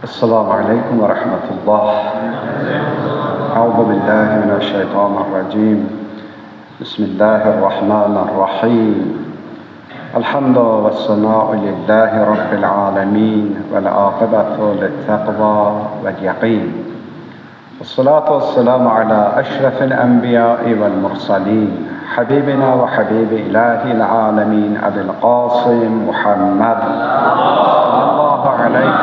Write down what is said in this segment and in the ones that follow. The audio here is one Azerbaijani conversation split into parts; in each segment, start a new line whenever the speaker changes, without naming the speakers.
السلام عليكم ورحمة الله. أعوذ بالله من الشيطان الرجيم. بسم الله الرحمن الرحيم. الحمد والثناء لله رب العالمين والعاقبة للتقوى واليقين. والصلاة والسلام على أشرف الأنبياء والمرسلين حبيبنا وحبيب إله العالمين أبي القاسم محمد صلى الله عليه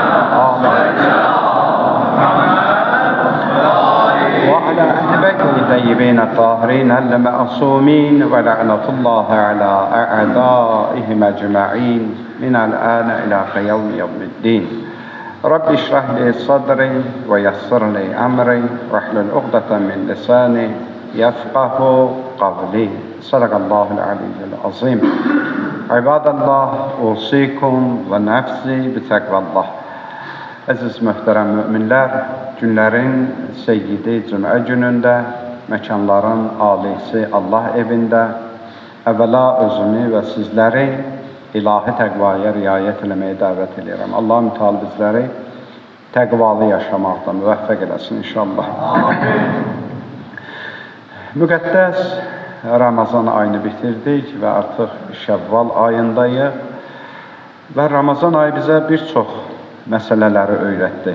وعلى أهل بيته الطيبين الطاهرين المعصومين ولعنة الله على أعدائهم أجمعين من الآن إلى يوم الدين. رب اشرح لي صدري ويسر لي أمري واحلل عقدة من لساني يفقه قولي. صدق الله العلي العظيم. عباد الله أوصيكم ونفسي بتقوى الله. Əziz möhtərəm müminlər, günlərin seyyidi cümə günündə, məkanların alisi Allah evində əvvəla özümü və sizləri ilahi təqvaya riayət eləməyə dəvət edirəm. Allah-u Teala bizləri təqvalı yaşamaqda müvəffəq eləsin inşallah. Müqəddəs Ramazan ayını bitirdik və artıq Şəvval ayındayıq və Ramazan ayı bizə bir çox məsələləri öyrətdi.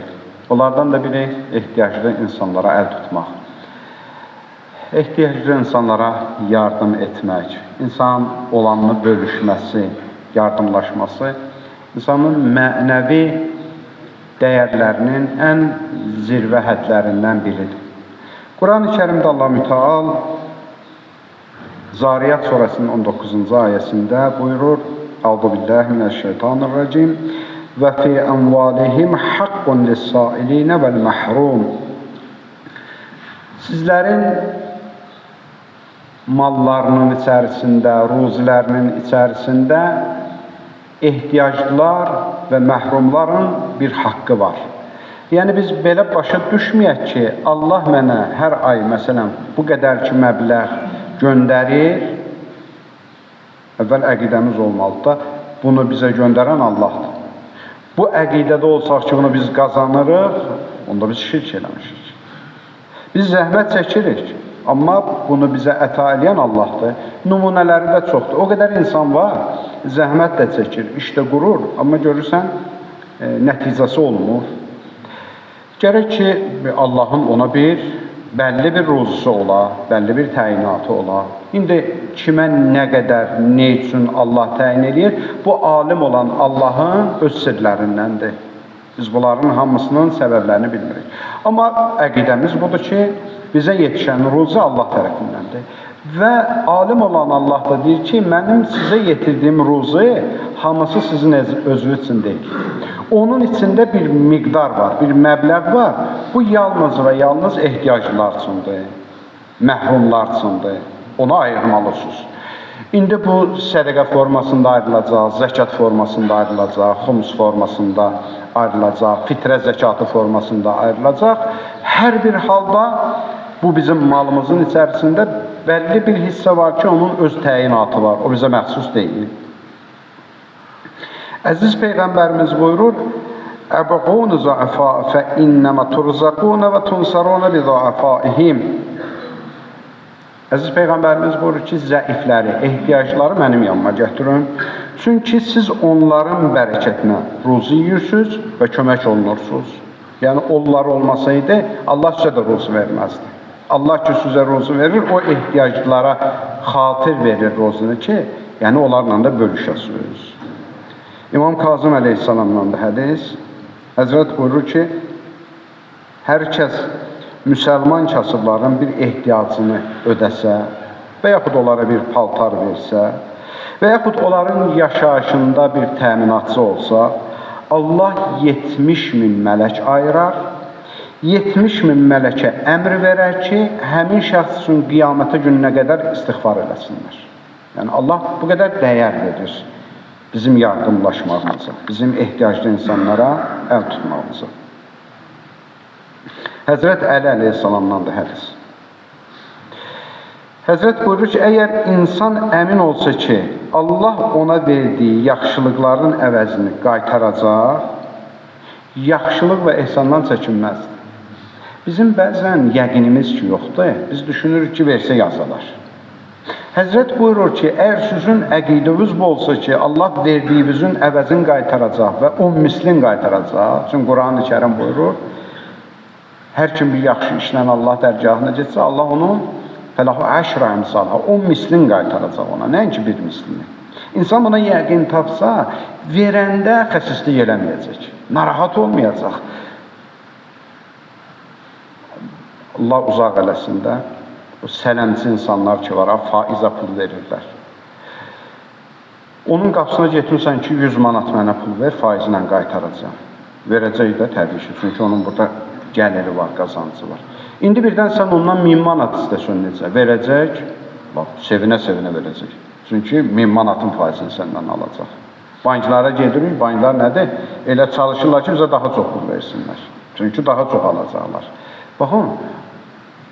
Onlardan da biri ehtiyaclı insanlara əl tutmaq. Ehtiyaclı insanlara yardım etmək, insan olanını bölüşməsi, yardımlaşması insanın mənəvi dəyərlərinin ən zirvə hədlərindən biridir. Quran-ı Kərimdə Allah Müteal Zariyat surəsinin 19-cu ayəsində buyurur: Euzubillahimineşşeytanirracim və fi əmvalihim haqqun lis-sailinə vəl-məhrum. Sizlərin mallarının içərisində, ruzilərinin içərisində ehtiyaclılar və məhrumların bir haqqı var. Yəni biz belə başa düşməyək ki, Allah mənə hər ay məsələn bu qədər ki məbləğ göndərir. Əvvəl əqidəmiz olmalıdır da, bunu bizə göndərən Allahdır. Bu əqidədə olsaq ki, bunu biz qazanırıq, onda biz şirk eləmişik. Biz zəhmət çəkirik, amma bunu bizə əta eləyən Allahdır. Nümunələri də çoxdur. O qədər insan var, zəhmət də çəkir, işdə qurur, amma görürsən, nəticəsi olmur. Gərək ki, Allahın ona bəlli bir ruzusu ola, bəlli bir təyinatı ola. İndi kimə nə qədər, nə üçün Allah təyin edir? Bu alim olan Allahın öz sirlərindəndir. Biz bunların hamısının səbəblərini bilmirik. Amma əqidəmiz budur ki, bizə yetişən ruzu Allah tərəfindəndir. Və alim olan Allah da deyir ki, mənim sizə yetirdiyim ruzu hamısı sizin özünüz üçün deyil. Onun içində bir miqdar var, bir məbləğ var. Bu yalnız və yalnız ehtiyaclılar üçündür, məhrumlar üçündür. Onu ayırmalısınız. İndi bu sədəqə formasında ayrılacaq, zəkat formasında ayrılacaq, xums formasında ayrılacaq, fitrə zəkatı formasında ayrılacaq. Hər bir halda bu bizim malımızın içərisində bəlli bir hissə var ki, onun öz təyinatı var. O bizə məxsus deyil. Əziz Peyğəmbərimiz buyurur: Əbəqunu zəəfə fə innəmə turzaqunə və tunsarunə bi zəəfəihim. Əziz Peyğəmbərimiz buyurur ki, zəifləri, ehtiyacları mənim yanıma gətirin. Çünki siz onların bərəkətinə ruzi yiyirsiniz və kömək olunursunuz. Yəni, onlar olmasaydı, Allah sizə də ruzi verməzdi. Allah ki, sizə ruzi verir, o ehtiyaclara xatir verir ruzunu ki, yəni onlarla da bölüşəsiniz. İmam Kazım əleyhissalamdan da hədis, Həzrət buyurur ki, hər kəs müsəlman kasıbların bir ehtiyacını ödəsə və yaxud onlara bir paltar versə və yaxud onların yaşayışında bir təminatçı olsa, Allah 70.000 mələk ayırar, 70.000 mələkə əmr verər ki, həmin şəxs üçün qiyamətə gününə qədər istiğfar eləsinlər. Yəni Allah bu qədər dəyər verir bizim yardımlaşmağımıza, bizim ehtiyaclı insanlara əl tutmağımıza. Həzrət Əli əleyhissalamdan da hədis. Həzrət buyurur ki, əgər insan əmin olsa ki, Allah ona verdiyi yaxşılıqların əvəzini qaytaracaq, yaxşılıq və ehsandan çəkinməzdir. Bizim bəzən yəqinimiz ki, yoxdur. Biz düşünürük ki, versə yazılar. Həzrət buyurur ki, əgər sizin əqidəniz olsa ki, Allah verdiyinizin əvəzini qaytaracaq və 10 mislin qaytaracaq. Çünki Quran-ı Kərim buyurur, hər kim bir yaxşı işlə Allah dərgahına getsə, Allah onun fəlahu əşrə əmsalha 10 mislin qaytaracaq ona, nəinki bir mislini. İnsan buna yəqin tapsa, verəndə xəsislik eləməyəcək, narahat olmayacaq. Allah uzaq eləsində, o sələmçi insanlar ki var, faizə pul verirlər. Onun qapısına getmirsən ki, 100 manat mənə pul ver, faizlə qaytaracaq. Verəcək də təbii ki, çünki onun burada gəliri var, qazancı var. İndi birdən sən ondan 1000 manat istəsən necə? Verəcək, sevinə-sevinə verəcək. Çünki 1000 manatın faizini səndən alacaq. Banklara gedirik, banklar nədir? Elə çalışırlar ki, bizə daha çox pul versinlər. Çünki daha çox alacaqlar. Baxın,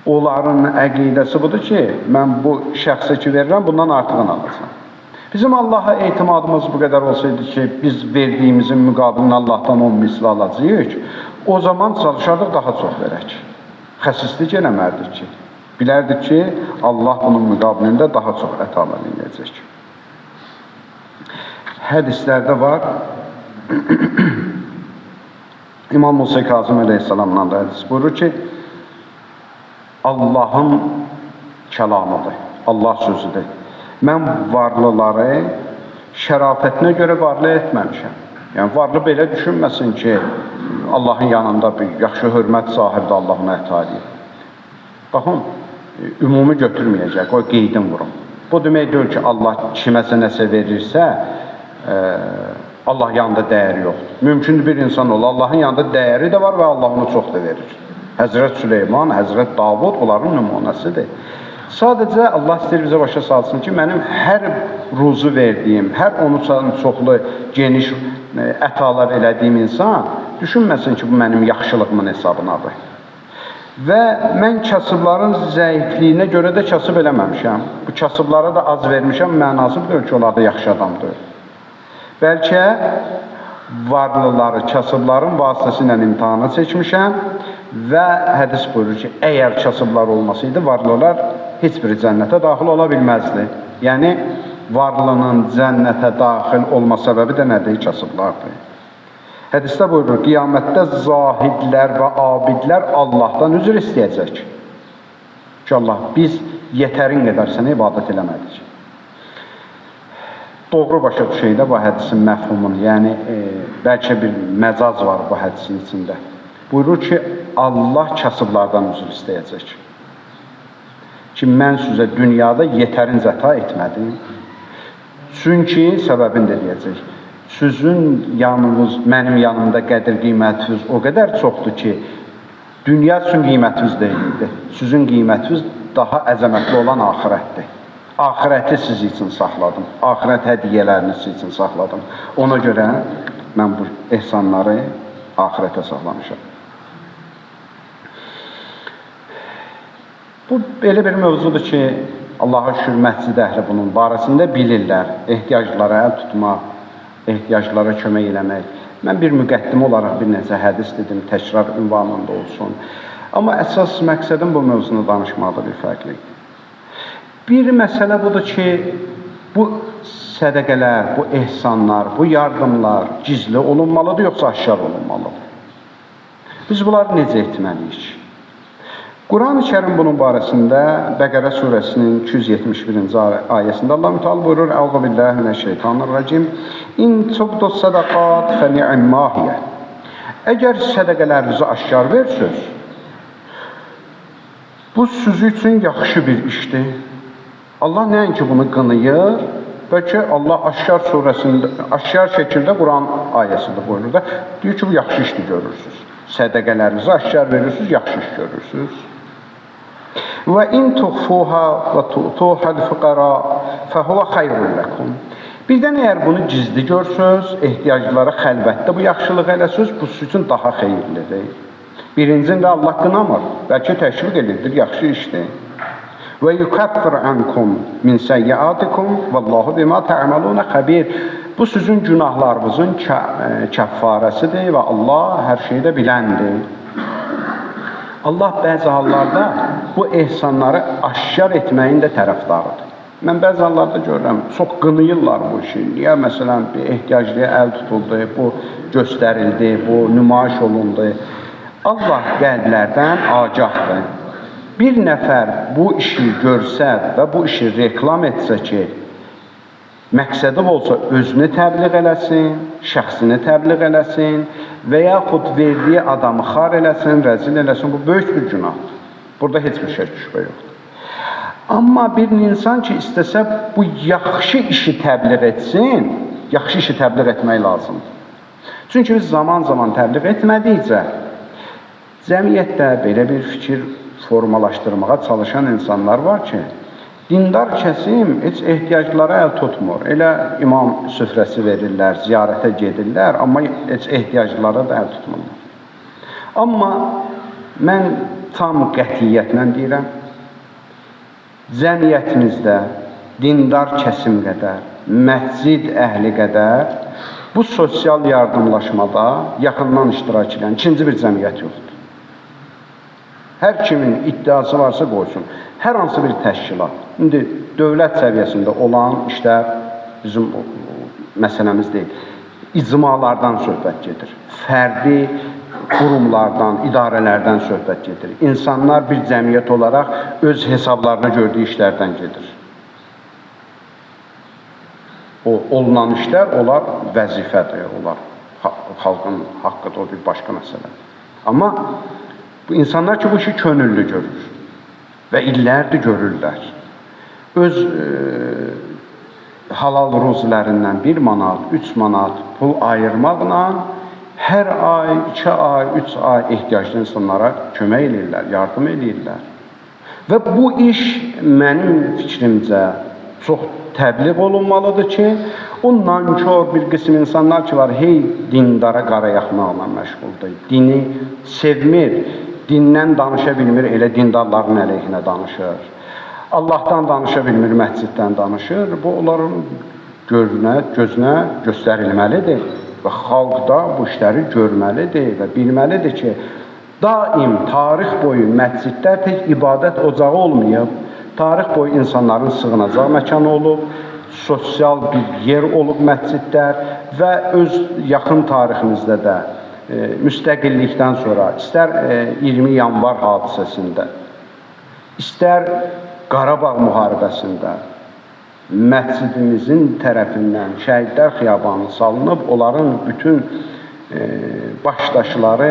onların əqidəsi budur ki, mən bu şəxsə ki verirəm, bundan artığını alacaq. Bizim Allaha etimadımız bu qədər olsaydı ki, biz verdiyimizin müqabilini Allahdan 10 misli alacağıq, o zaman çalışardıq daha çox verək. Xəsislik eləmərdik ki, bilərdik ki, Allah bunun müqabilində daha çox əta eləyəcək. Hədislərdə var, İmam Musa Kazım əleyhissalamdan da hədis buyurur ki, Allahın kəlamıdır, Allah sözüdür. Mən varlıları şərafətinə görə varlı etməmişəm. Yəni, varlı belə düşünməsin ki, Allahın yanında bir yaxşı hörmət sahibidir, Allah ona əta edir. Baxın, ümumi götürməyəcək, o qeydin vurum. Bu demək deyil ki, Allah kiməsə nəsə verirsə, Allah yanında dəyəri yoxdur. Mümkündür bir insan olur, Allahın yanında dəyəri də var və Allah onu çox da verir. Həzrət Süleyman, Həzrət Davud onların nümunəsidir. Sadəcə Allah istəyir bizə başa salsın ki, mənim hər ruzu verdiyim, hər onu çoxlu, geniş ətalar elədiyim insan düşünməsin ki, bu mənim yaxşılığımın hesabınadır. Və mən kasıbların zəifliyinə görə də kasıb eləməmişəm. Bu kasıblara da az vermişəm, mənası deyil ki, onlar da yaxşı adamdır. Bəlkə varlıları, kasıbların vasitəsilə imtihana çəkmişəm və hədis buyurur ki, əgər kasıblar olmasaydı, varlılar heç biri cənnətə daxil ola bilməzdi. Yəni, varlının cənnətə daxil olma səbəbi də nədir? Kasıblardır. Hədisdə buyurur, qiyamətdə zahidlər və abidlər Allahdan üzr istəyəcək. Ki, Allah, biz yetərin qədər sənə ibadət eləmədik. Doğru başa düşəkdə bu hədisin məfhumunu, yəni bəlkə bir məcaz var bu hədisin içində. Buyurur ki, Allah kasıblardan üzr istəyəcək. Ki, mən sizə dünyada yetərincə əta etmədim. Çünki səbəbini də deyəcək. Sizin yanınız, mənim yanımda qədir qiymətiniz o qədər çoxdur ki, dünya üçün qiymətiniz deyildir. Sizin qiymətiniz daha əzəmətli olan axirətdir. Axirəti siz üçün saxladım. Axirət hədiyyələrini siz üçün saxladım. Ona görə mən bu ehsanları axirətə saxlamışam. Bu, belə bir mövzudur ki, Allaha şükür məscid əhli bunun barəsində bilirlər. Ehtiyaclara əl tutmaq, ehtiyaclara kömək eləmək. Mən bir müqəddimə olaraq bir neçə hədis dedim, təkrar ünvanında olsun. Amma əsas məqsədim bu mövzunu danışmaqda bir fərqlidir. Bir məsələ budur ki, bu sədəqələr, bu ehsanlar, bu yardımlar gizli olunmalıdır, yoxsa aşkar olunmalıdır. Biz bunları necə etməliyik? Quran-ı Kərim bunun barəsində Bəqərə surəsinin 271-ci ayəsində Allah Teala buyurur: "Əuzu billahi mineşşeytanirracim. İn tubdus sadaqat fe ni'mahiye." Əgər sədəqələrinizi aşkar versiniz, bu sizin üçün yaxşı bir işdir. Allah nəinki bunu qınıyır, bəlkə Allah aşkar surəsində, aşkar şəkildə Quran ayəsində buyurur da, deyir ki, bu yaxşı işdir görürsünüz. Sədəqələrinizi aşkar verirsiniz, yaxşı iş görürsünüz. Və in tuxfuha və tu'tuhal fuqara fehuve xayrun lekum. Birdən əgər bunu gizli görsünüz, ehtiyaclılara xəlvətdə bu yaxşılıq eləsiniz, bu sizin üçün daha xeyirlidir. Birincində Allah qınamır, bəlkə təşviq edir, yaxşı işdir. Və yukaffir ankum min seyyiatikum vallahu bima ta'malun xabir. Bu sizin günahlarınızın kəffarəsidir və Allah hər şeyi də biləndir. Allah bəzi hallarda bu ehsanları aşkar etməyin də tərəfdarıdır. Mən bəzi hallarda görürəm, çox qınayırlar bu işi. Niyə məsələn bir ehtiyaclıya əl tutuldu, bu göstərildi, bu nümayiş olundu. Allah qəlblərdən agahdır. Bir nəfər bu işi görsə və bu işi reklam etsə ki, məqsədi olsa özünü təbliğ eləsin, şəxsini təbliğ eləsin və yaxud verdiyi adamı xar eləsin, rəzil eləsin, bu böyük bir günahdır. Burada heç bir şey şübhə yoxdur. Amma bir insan ki, istəsə bu yaxşı işi təbliğ etsin, yaxşı işi təbliğ etmək lazımdır. Çünki biz zaman-zaman təbliğ etmədikcə, cəmiyyətdə belə bir fikir formalaşdırmağa çalışan insanlar var ki, dindar kəsim heç ehtiyaclara əl tutmur. Elə imam süfrəsi verirlər, ziyarətə gedirlər, amma heç ehtiyaclara da əl tutmurlar. Amma mən tam qətiyyətlə deyirəm, cəmiyyətimizdə dindar kəsim qədər, məscid əhli qədər bu sosial yardımlaşmada yaxından iştirak edən ikinci bir cəmiyyət yoxdur. Hər kimin iddiası varsa qoysun. Hər hansı bir təşkilat. İndi dövlət səviyyəsində olan işlər bizim məsələmiz deyil. İcmalardan söhbət gedir. Fərdi qurumlardan, idarələrdən söhbət gedir. İnsanlar bir cəmiyyət olaraq öz hesablarına gördüyü işlərdən gedir. O olunan işlər, onlar vəzifədir, onlar xalqın haqqıdır, o bir başqa məsələdir. Amma bu insanlar ki, bu işi könüllü görür və illərdir görürlər. Öz halal ruzilərindən 1 manat, 3 manat pul ayırmaqla hər ay, 2 ay, 3 ay ehtiyaclı insanlara kömək edirlər, yardım edirlər. Və bu iş mənim fikrimcə çox təbliğ olunmalıdır ki, o nankör bir qism insanlar ki var, hey dindara qara yaxmaqla məşğuldur, dini sevmir, dindən danışa bilmir, elə dindarların əleyhinə danışır. Allahdan danışa bilmir, məsciddən danışır. Bu, onların gözünə göstərilməlidir və xalq da bu işləri görməlidir və bilməlidir ki, daim tarix boyu məscidlər tək ibadət ocağı olmayıb, tarix boyu insanların sığınacağı məkanı olub, sosial bir yer olub məscidlər və öz yaxın tariximizdə də müstəqillikdən sonra, istər 20 yanvar hadisəsində, istər Qarabağ müharibəsində məscidimizin tərəfindən şəhidlər xiyabanı salınıb, onların bütün başdaşları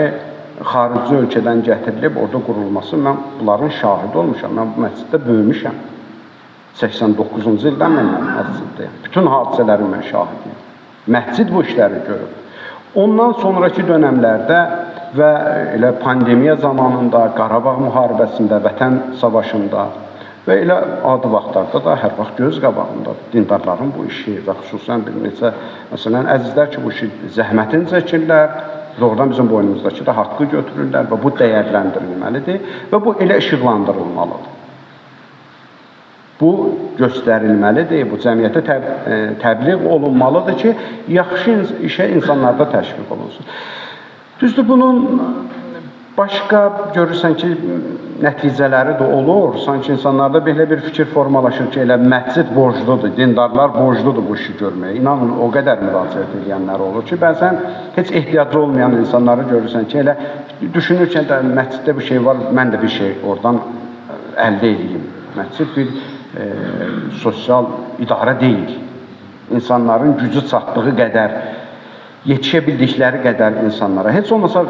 xarici ölkədən gətirilib, orada qurulması, mən bunların şahidi olmuşam, mən bu məsciddə böyümüşəm. 89-cu ildən mən məsciddəyim. Bütün hadisələrin mən şahidiyim. Məscid bu işləri görüb. Ondan sonraki dönəmlərdə və elə pandemiya zamanında, Qarabağ müharibəsində, Vətən savaşında və elə adi vaxtlarda da hər vaxt göz qabağında dindarların bu işi və xüsusən bir neçə, məsələn, əzizlər ki, bu işi zəhmətin çəkirlər, doğrudan bizim boynumuzdakı da haqqı götürürlər və bu dəyərləndirilməlidir və bu elə işıqlandırılmalıdır. Bu göstərilməlidir, bu cəmiyyətə təbliğ olunmalıdır ki, yaxşı işə insanlarda təşviq olunsun. Düzdür, bunun başqa görürsən ki, nəticələri də olur. Sanki insanlarda belə bir fikir formalaşır ki, elə məscid borcludur, dindarlar borcludur bu işi görməyə. İnanın, o qədər müraciət edənlər olur ki, bəzən heç ehtiyacı olmayan insanları görürsən ki, elə düşünürkən də məsciddə bir şey var, mən də bir şey oradan əldə edeyim. Məscid bir sosial idarə deyil. İnsanların gücü çatdığı qədər, yetişə bildikləri qədər insanlara. Heç olmasa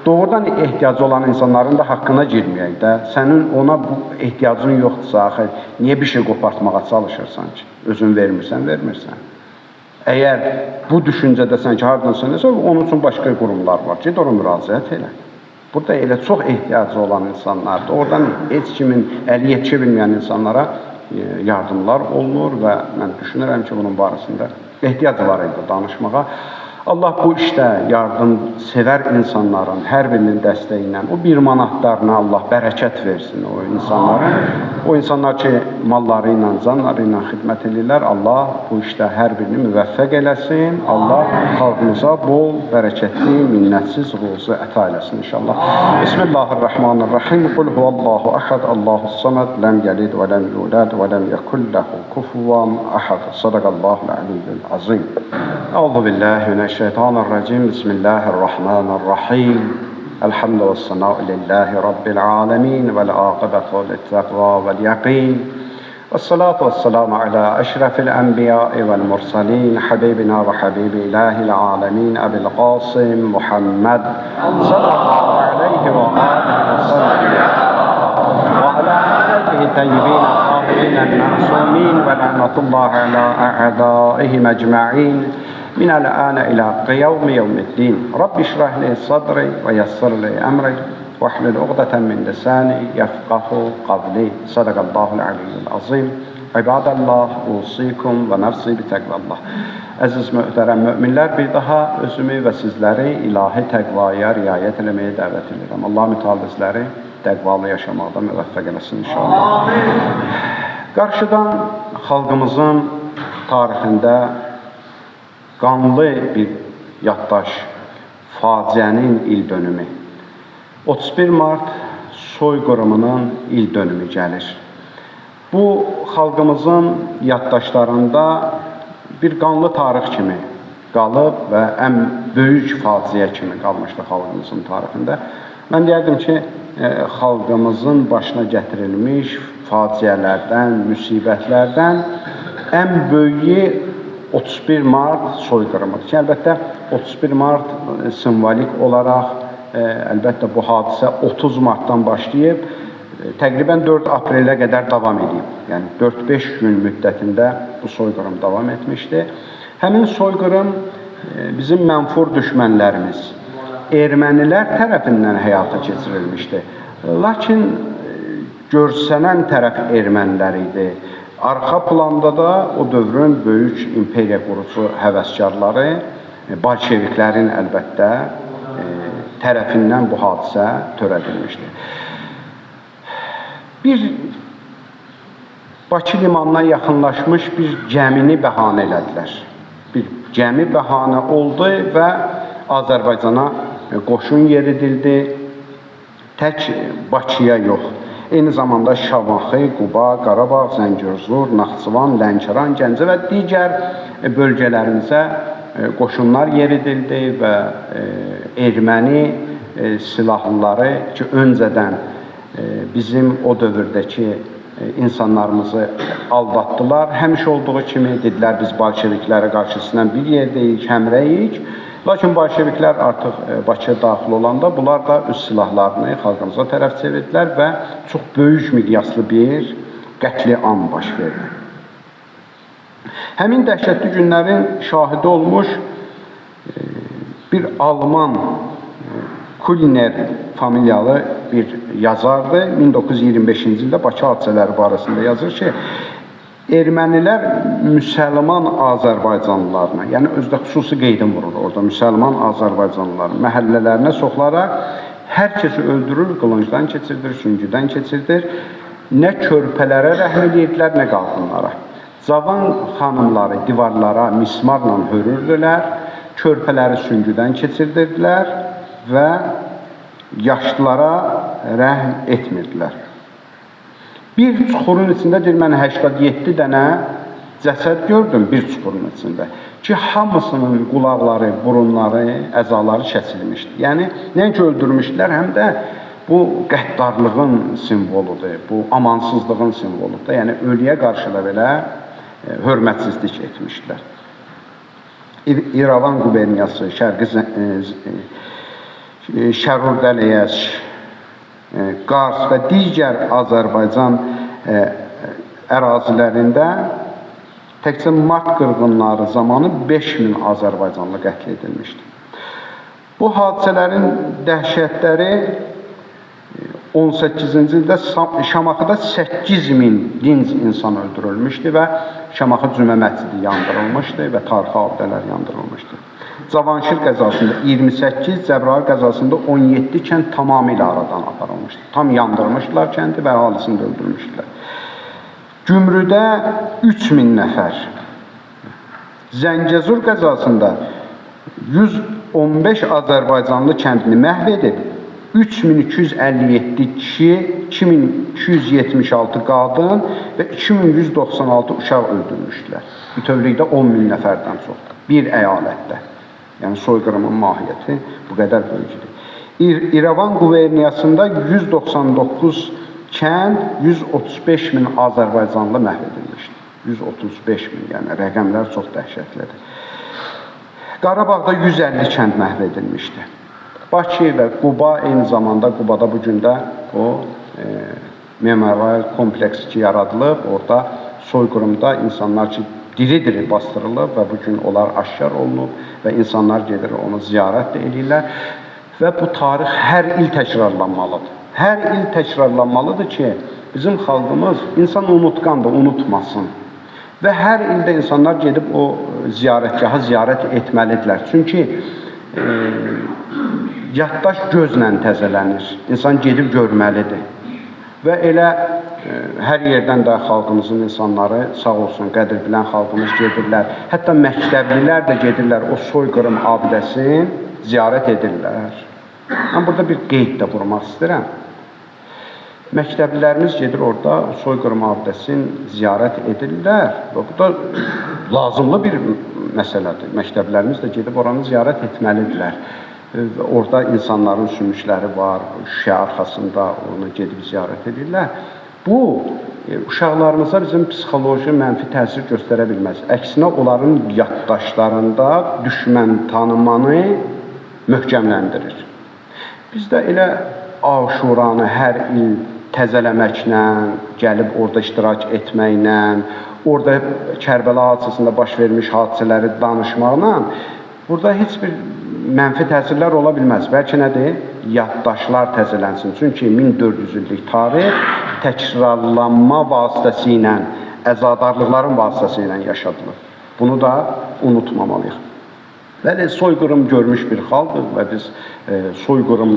doğrudan ehtiyacı olan insanların da haqqına girməyək də. Sənin ona bu ehtiyacın yoxdursa, axı, niyə bir şey qopartmağa çalışırsan ki? Özün vermirsən. Əgər bu düşüncədəsən ki, haradansa nəsə, onun üçün başqa qurumlar var. Ged ona müraciət elə. Burada elə çox ehtiyacı olan insanlardır. Oradan heç kimin əli yetişə bilməyən insanlara yardımlar olunur və mən düşünürəm ki, bunun barəsində ehtiyac var idi danışmağa. Allah bu işdə yardımsevər insanların hər birinin dəstəyi ilə o 1 manatlarına Allah bərəkət versin o insanların. O insanlar ki, malları ilə, canları ilə xidmət edirlər, Allah bu işdə hər birini müvəffəq eləsin. Allah xalqımıza bol, bərəkətli, minnətsiz ruzu əta eləsin inşallah. Bismillahirrahmanirrahim. Qul huvallahu ahad, Allahus samad, ləm yəlid və ləm yulad və ləm yekun ləhu kufuvan ahad. Sadaqallahul aliyyul azim. Euzu billahi mineşşeytanirracim. Bismillahirrahmanirrahim. الحمد والثناء لله رب العالمين والعاقبة للتقوى واليقين والصلاة والسلام على أشرف الأنبياء والمرسلين حبيبنا وحبيب إله العالمين أبي القاسم محمد صلى الله عليه وآله وسلم وعلى آله الطيبين الطاهرين المعصومين ولعنة الله على أعدائهم أجمعين من الآن إلى قيام يوم الدين. رب اشرح لي صدري ويسر لي أمري واحلل عقدة من لساني يفقه قولي. صدق الله العلي العظيم. عباد الله أوصيكم ونفسي بتقوى الله. Əziz möhtərəm möminlər, bir daha özümü və sizləri ilahi təqvaya riayət eləməyə dəvət edirəm. Allah mütəallizləri təqvalı yaşamaqda müvəffəq eləsin inşallah. Qarşıdan xalqımızın tarixində qanlı bir yaddaş, faciənin il dönümü. 31 Mart soyqırımının il dönümü gəlir. Bu, xalqımızın yaddaşlarında bir qanlı tarix kimi qalıb və ən böyük faciə kimi qalmışdı xalqımızın tarixində. Mən deyərdim ki, xalqımızın başına gətirilmiş faciələrdən, müsibətlərdən ən böyüyü 31 Mart soyqırımıdır ki, əlbəttə 31 Mart simvolik olaraq, əlbəttə bu hadisə 30 Martdan başlayıb, təqribən 4 aprelə qədər davam edib. Yəni 4-5 gün müddətində bu soyqırım davam etmişdi. Həmin soyqırım bizim mənfur düşmənlərimiz, ermənilər tərəfindən həyata keçirilmişdi. Lakin görsənən tərəf ermənilər idi. Arxa planda da o dövrün böyük imperiya qurucu həvəskarları, bolşeviklərin əlbəttə tərəfindən bu hadisə törədilmişdi. Bir Bakı limanına yaxınlaşmış bir gəmini bəhanə elədilər. Bir gəmi bəhanə oldu və Azərbaycana qoşun yeridildi. Tək Bakıya yox. Eyni zamanda Şamaxı, Quba, Qarabağ, Zəngəzur, Naxçıvan, Lənkəran, Gəncə və digər bölgələrimizə qoşunlar yeridildi və erməni silahlıları ki, öncədən bizim o dövrdəki insanlarımızı aldatdılar. Həmişə olduğu kimi dedilər, biz bolşeviklərə qarşısından bir yerdəyik, həmrəyik. Lakin bolşeviklər artıq Bakıya daxil olanda bunlar da öz silahlarını xalqımıza tərəf çevirdilər və çox böyük miqyaslı bir qətliam baş verdi. Həmin dəhşətli günlərin şahidi olmuş bir Alman Kuliner familyalı bir yazardı. 1925-ci ildə Bakı hadisələri barəsində yazır ki, ermənilər müsəlman Azərbaycanlılarına, yəni özdə xüsusi qeydim vurur orada, müsəlman Azərbaycanlıların məhəllələrinə soxularaq hər kəsi öldürür, qılıncdan keçirdir, süngüdən keçirdir. Nə körpələrə rəhm edirdilər, nə qadınlara. Cavan xanımları divarlara mismarla hörürdülər, körpələri süngüdən keçirdirdilər və yaşlılara rəhm etmirdilər. Bir çuxurun içində deyir, mən 87 dənə cəsəd gördüm bir çuxurun içində ki, hamısının qulaqları, burunları, əzaları kəsilmişdi. Yəni, nəinki öldürmüşdülər, həm də bu qəddarlığın simvoludur, bu amansızlığın simvoludur. Yəni, ölüyə qarşı da belə hörmətsizlik etmişdilər. İrəvan quberniyası, Şərurdəliyəş, Qars və digər Azərbaycan ərazilərində təkcə mart qırğınları zamanı 5000 Azərbaycanlı qətl edilmişdi. Bu hadisələrin dəhşətləri 18-ci ildə Şamaxıda 8000 dinc insan öldürülmüşdü və Şamaxı Cümə məscidi yandırılmışdı və tarixi abidələr yandırılmışdı. Cavanşir qəzasında 28, Cəbrayıl qəzasında 17 kənd tamamilə aradan aparılmışdı. Tam yandırmışdılar kəndi və əhalisini də öldürmüşdülər. Gümrüdə 3000 nəfər. Zəngəzur qəzasında 115 Azərbaycanlı kəndini məhv edib, 3257 kişi, 2276 qadın və 2196 uşaq öldürmüşdülər. Bütövlükdə 10.000 nəfərdən çox. Bir əyalətdə. Yəni soyqırımın mahiyyəti bu qədər böyükdür. İrəvan quberniyasında 199 kənd, 135.000 Azərbaycanlı məhv edilmişdir. 135.000, yəni rəqəmlər çox dəhşətlidir. Qarabağda 150 kənd məhv edilmişdir. Bakı və Quba eyni zamanda, Qubada bu gündə o memorial kompleks ki yaradılıb, orada soyqırımda insanlar ki diri-diri bastırılıb və bu gün onlar aşkar olunub və insanlar gedir onu ziyarət də edirlər və bu tarix hər il təkrarlanmalıdır. Hər il təkrarlanmalıdır ki, bizim xalqımız insan unutqandır, unutmasın. Və hər ildə insanlar gedib o ziyarətgaha ziyarət etməlidirlər. Çünki yaddaş gözlə təzələnir. İnsan gedib görməlidir. Və elə hər yerdən də xalqımızın insanları sağ olsun, qədir bilən xalqımız gedirlər. Hətta məktəblilər də gedirlər, o soyqırım abidəsini ziyarət edirlər. Mən burada bir qeyd də vurmaq istəyirəm. Məktəblilərimiz gedir orada soyqırım abidəsini ziyarət edirlər və bu da lazımlı bir məsələdir. Məktəblərimiz də gedib oranı ziyarət etməlidirlər. Orada insanların sümükləri var, şüşə arxasında onu gedib ziyarət edirlər. Bu, uşaqlarımıza bizim psixoloji mənfi təsir göstərə bilməz. Əksinə, onların yaddaşlarında düşmən tanımanı möhkəmləndirir. Biz də elə Aşuranı hər il təzələməklə, gəlib orada iştirak etməklə, orada Kərbəla hadisəsində baş vermiş hadisələri danışmaqla burada heç bir mənfi təsirlər ola bilməz. Bəlkə nədir? Yaddaşlar təzələnsin. Çünki 1400 illik tarix təkrarlanma vasitəsilə, əzadarlıqların vasitəsilə yaşadılır. Bunu da unutmamalıyıq. Bəli, soyqırım görmüş bir xalqdır və biz soyqırım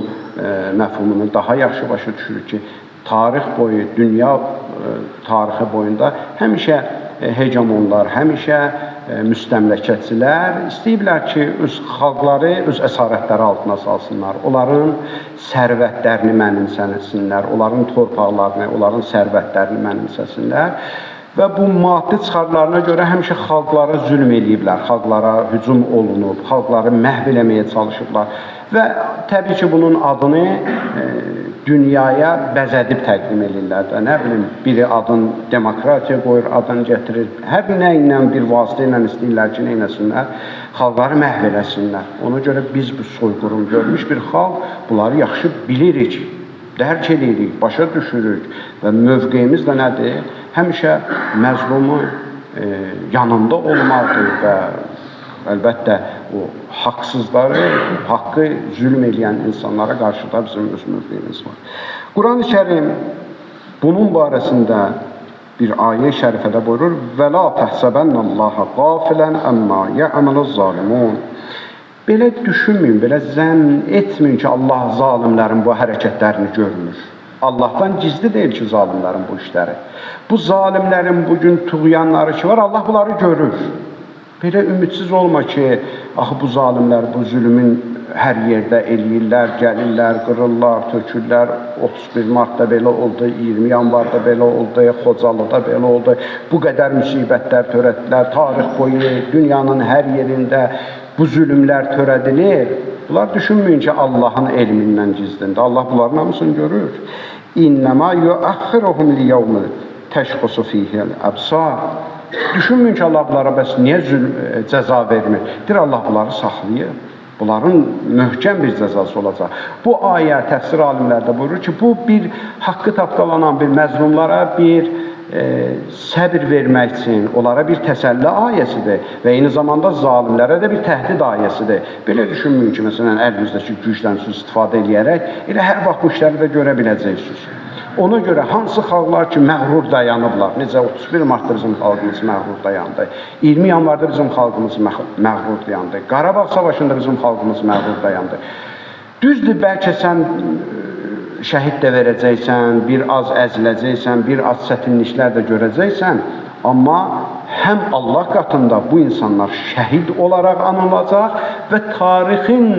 məfhumunu daha yaxşı başa düşürük ki, tarix boyu, dünya tarixi boyunda həmişə hegemonlar, həmişə müstəmləkəçilər istəyiblər ki, öz xalqları öz əsarətləri altına salsınlar. Onların sərvətlərini mənimsəsinlər, onların torpaqlarını, onların sərvətlərini mənimsəsinlər. Və bu maddi çıxarlarına görə həmişə xalqlara zülm eləyiblər, xalqlara hücum olunub, xalqları məhv eləməyə çalışıblar. Və təbii ki, bunun adını dünyaya bəzədib təqdim edirlər də. Nə bilim, biri adın demokratiya qoyur, adını gətirir. Hər nə ilə bir vasitə ilə istəyirlər ki, neynəsinlər? Xalqları məhv eləsinlər. Ona görə biz bu soyqırım görmüş bir xalq, bunları yaxşı bilirik, dərk edirik, başa düşürük və mövqeyimiz də nədir? Həmişə məzlumun yanında olmalıdır və əlbəttə o haqsızları, haqqı zülm edən insanlara qarşı da bizim öz mövqeyimiz var. Quran-ı Kərim bunun barəsində bir ayə-i şərifədə buyurur: "Və la təhsəbənnallaha qafilən əmmâ ya'maluz zalimun." Belə düşünməyin, belə zənn etməyin ki, Allah zalimlərin bu hərəkətlərini görmür. Allahdan gizli deyil ki, zalimlərin bu işləri. Bu zalimlərin bugün tuğyanları ki var, Allah bunları görür. Belə ümidsiz olma ki, axı bu zalimlər bu zülmün hər yerdə eləyirlər, gəlirlər, qırırlar, tökürlər. 31 Martda belə oldu, 20 yanvarda belə oldu, Xocalıda belə oldu. Bu qədər müsibətlər törətdilər, tarix boyu dünyanın hər yerində bu zülmlər törədilir. Bunlar düşünməyin ki, Allahın elmindən gizlində. Allah bunların hamısını görür. İnnəmə yuəxxiruhum liyevmin təşxusu fihil əbsar. Düşünməyin ki, Allah bunlara bəs niyə cəza vermir? Deyir, Allah bunları saxlayır. Bunların möhkəm bir cəzası olacaq. Bu ayə təfsir alimlərdə buyurur ki, bu bir haqqı tapdalanan bir məzlumlara bir səbir vermək üçün, onlara bir təsəlli ayəsidir və eyni zamanda zalimlərə də bir təhdid ayəsidir. Belə düşünməyin ki, məsələn, əlinizdəki gücdən siz istifadə edərək elə hər vaxt bu işləri də görə biləcəksiniz. Ona görə hansı xalqlar ki, məğrur dayanıblar, necə 31 martda bizim xalqımız məğrur dayandı, 20 yanvarda bizim xalqımız məğrur dayandı, Qarabağ savaşında bizim xalqımız məğrur dayandı. Düzdür, bəlkə sən şəhid də verəcəksən, bir az əziləcəksən, bir az çətinliklər də görəcəksən, amma həm Allah qatında bu insanlar şəhid olaraq anılacaq və tarixin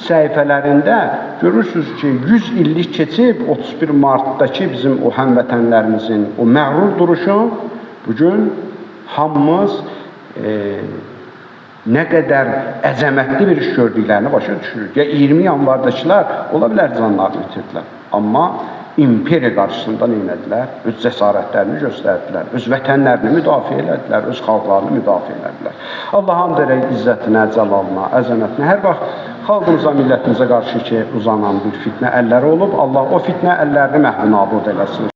səhifələrində görürsünüz ki, 100 illik keçib 31 martdakı bizim o həmvətənlərimizin o məğrur duruşu bugün hamımız nə qədər əzəmətli bir iş gördüklərini başa düşürük. Ya 20 yanvardakılar ola bilər canlarını itirdilər. Amma imperiya qarşısında nə etdilər? Öz cəsarətlərini göstərdilər, öz vətənlərini müdafiə elədilər, öz xalqlarını müdafiə elədilər. Allah hamd edək izzətinə, cəlalına, əzəmətinə. Hər vaxt xalqımıza, millətimizə qarşı ki, uzanan bir fitnə əlləri olub, Allah o fitnə əllərini məhv-nabud eləsin.